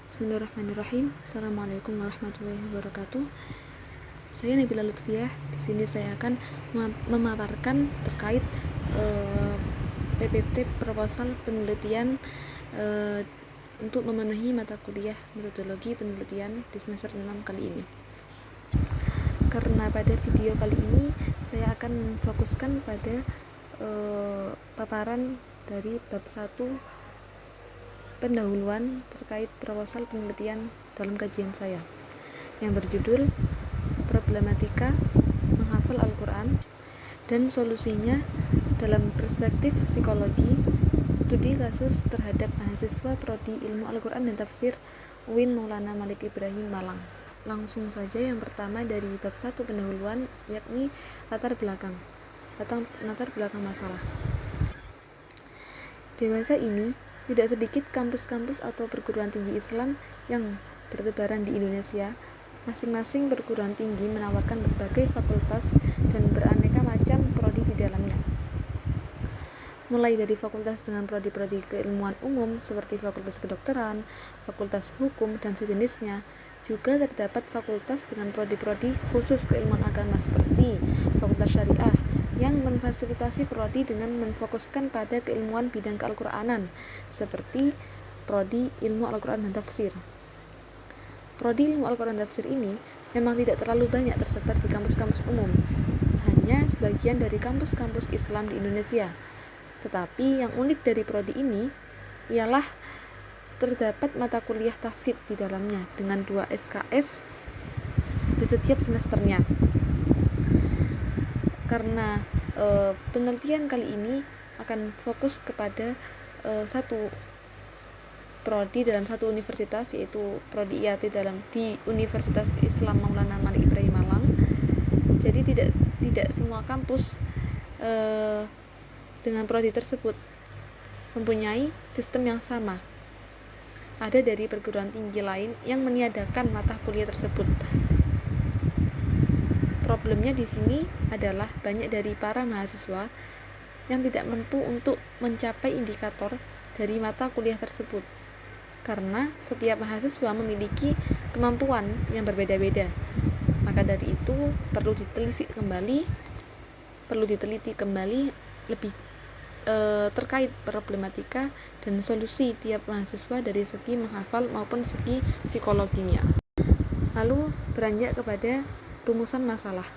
Bismillahirrahmanirrahim. Assalamualaikum warahmatullahi wabarakatuh. Saya Nabila Lutfiah. Di sini saya akan memaparkan terkait PPT proposal penelitian untuk memenuhi mata kuliah metodologi penelitian di semester 6 kali ini. Karena pada video kali ini saya akan fokuskan pada paparan dari bab 1 pendahuluan terkait proposal penelitian dalam kajian saya yang berjudul Problematika Menghafal Al-Quran dan Solusinya dalam Perspektif Psikologi Studi Kasus terhadap mahasiswa Prodi Ilmu Al-Quran dan Tafsir UIN Maulana Malik Ibrahim Malang. Langsung saja yang pertama dari bab 1 pendahuluan, yakni latar belakang masalah. Di masa ini tidak sedikit kampus-kampus atau perguruan tinggi Islam yang bertebaran di Indonesia. Masing-masing perguruan tinggi menawarkan berbagai fakultas dan beraneka macam prodi di dalamnya. Mulai dari fakultas dengan prodi-prodi keilmuan umum seperti fakultas kedokteran, fakultas hukum, dan sejenisnya, juga terdapat fakultas dengan prodi-prodi khusus keilmuan agama seperti fakultas syariah yang memfasilitasi prodi dengan memfokuskan pada keilmuan bidang keal-Quranan seperti prodi ilmu Al-Quran dan tafsir. Prodi ilmu Al-Quran dan tafsir ini memang tidak terlalu banyak tersebar di kampus-kampus umum, hanya sebagian dari kampus-kampus Islam di Indonesia. Tetapi yang unik dari prodi ini ialah terdapat mata kuliah tahfidz di dalamnya dengan 2 SKS di setiap semesternya. Karena penelitian kali ini akan fokus kepada satu prodi dalam satu universitas, yaitu prodi IAT di Universitas Islam Maulana Malik Ibrahim Malang. Jadi tidak semua kampus dengan prodi tersebut mempunyai sistem yang sama. Ada dari perguruan tinggi lain yang meniadakan mata kuliah tersebut. Problemnya di sini adalah banyak dari para mahasiswa yang tidak mampu untuk mencapai indikator dari mata kuliah tersebut. Karena setiap mahasiswa memiliki kemampuan yang berbeda-beda. Maka dari itu perlu diteliti kembali lebih terkait problematika dan solusi tiap mahasiswa dari segi menghafal maupun segi psikologinya. Lalu beranjak kepada rumusan masalah.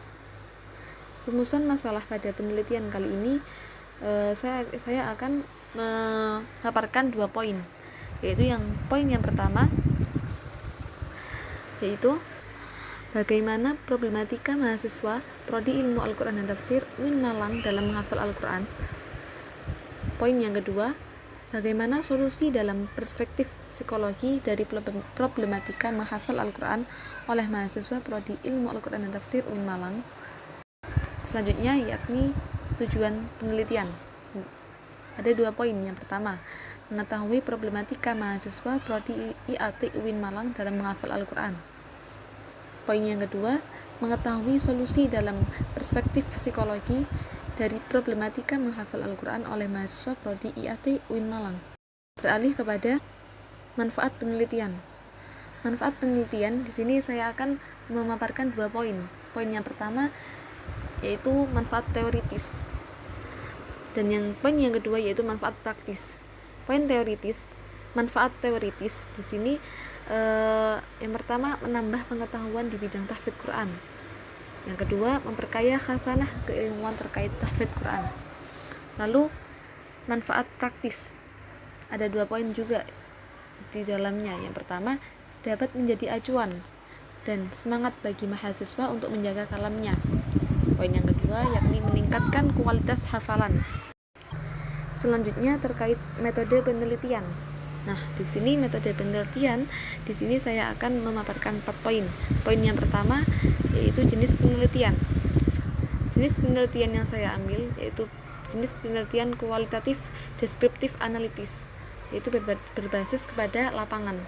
Rumusan masalah pada penelitian kali ini saya akan memaparkan 2 poin, yaitu poin yang pertama yaitu bagaimana problematika mahasiswa Prodi Ilmu Al-Quran dan Tafsir UIN Malang dalam menghafal Al-Quran. Poin yang kedua, bagaimana solusi dalam perspektif psikologi dari problematika menghafal Al-Quran oleh mahasiswa Prodi Ilmu Al-Quran dan Tafsir UIN Malang. Selanjutnya yakni tujuan penelitian. Ada 2 poin. Yang pertama, mengetahui problematika mahasiswa Prodi IAT UIN Malang dalam menghafal Al-Quran. Poin yang kedua, mengetahui solusi dalam perspektif psikologi dari problematika menghafal Al-Quran oleh mahasiswa Prodi IAT UIN Malang. Beralih kepada manfaat penelitian. Manfaat penelitian di sini saya akan memaparkan 2 poin. Poin yang pertama yaitu manfaat teoritis. Dan poin yang kedua yaitu manfaat praktis. Manfaat teoritis di sini yang pertama menambah pengetahuan di bidang tahfidz Quran. Yang kedua, memperkaya khasanah keilmuan terkait tahfidz Quran. Lalu manfaat praktis. Ada 2 poin juga di dalamnya. Yang pertama, dapat menjadi acuan dan semangat bagi mahasiswa untuk menjaga kalamnya. Poin yang kedua yakni meningkatkan kualitas hafalan. Selanjutnya terkait metode penelitian. Nah, di sini metode penelitian, di sini saya akan memaparkan 4 poin. Poin yang pertama yaitu jenis penelitian. Jenis penelitian yang saya ambil yaitu jenis penelitian kualitatif deskriptif analitis, yaitu berbasis kepada lapangan.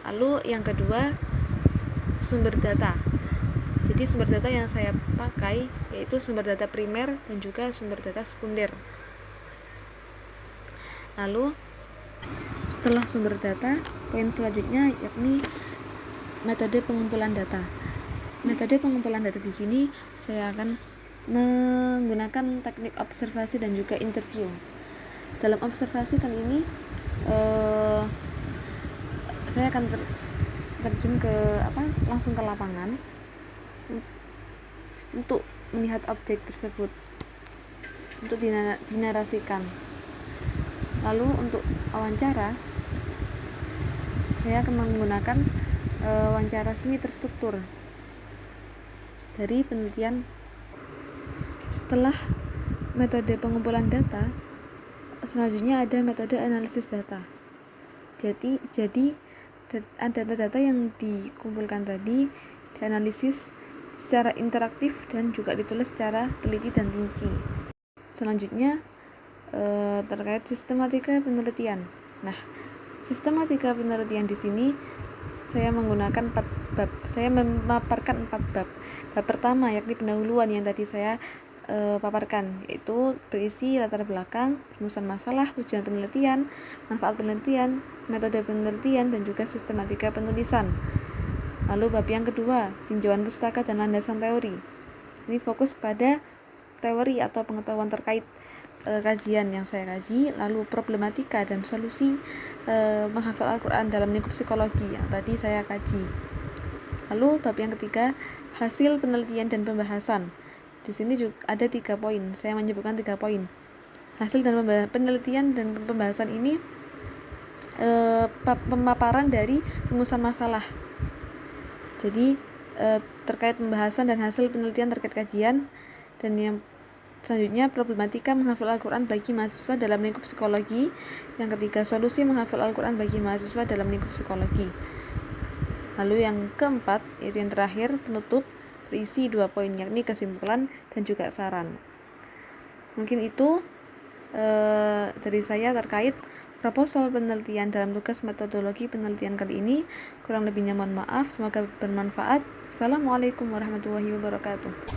Lalu yang kedua, sumber data. Jadi sumber data yang saya pakai yaitu sumber data primer dan juga sumber data sekunder. Lalu Setelah sumber data, poin selanjutnya yakni metode pengumpulan data. Metode pengumpulan data di sini saya akan menggunakan teknik observasi dan juga interview. Dalam observasi kali ini saya akan terjun langsung ke lapangan untuk melihat objek tersebut, untuk dinarasikan. Lalu untuk wawancara, saya akan menggunakan wawancara semi terstruktur dari penelitian. Setelah metode pengumpulan data, selanjutnya ada metode analisis data. Jadi data-data yang dikumpulkan tadi dianalisis secara interaktif dan juga ditulis secara teliti dan rinci. Selanjutnya terkait sistematika penelitian. Nah, sistematika penelitian di sini saya menggunakan 4 bab. Saya memaparkan 4 bab. Bab pertama yakni pendahuluan yang tadi saya paparkan, yaitu berisi latar belakang, rumusan masalah, tujuan penelitian, manfaat penelitian, metode penelitian, dan juga sistematika penulisan. Lalu bab yang kedua, tinjauan pustaka dan landasan teori. Ini fokus kepada teori atau pengetahuan terkait kajian yang saya kaji, lalu problematika dan solusi menghafal Al-Quran dalam lingkup psikologi yang tadi saya kaji. Lalu bab yang ketiga, hasil penelitian dan pembahasan. Di sini juga ada 3 poin. Saya menyebutkan 3 poin. Hasil dan penelitian dan pembahasan ini pemaparan dari rumusan masalah. Jadi terkait pembahasan dan hasil penelitian terkait kajian. Dan yang selanjutnya, problematika menghafal Al-Quran bagi mahasiswa dalam lingkup psikologi. Yang ketiga, solusi menghafal Al-Quran bagi mahasiswa dalam lingkup psikologi. Lalu yang keempat, yaitu yang terakhir, penutup, berisi 2 poin, yakni kesimpulan dan juga saran. Mungkin itu dari saya terkait proposal penelitian dalam tugas metodologi penelitian kali ini. Kurang lebihnya mohon maaf, semoga bermanfaat. Assalamualaikum warahmatullahi wabarakatuh.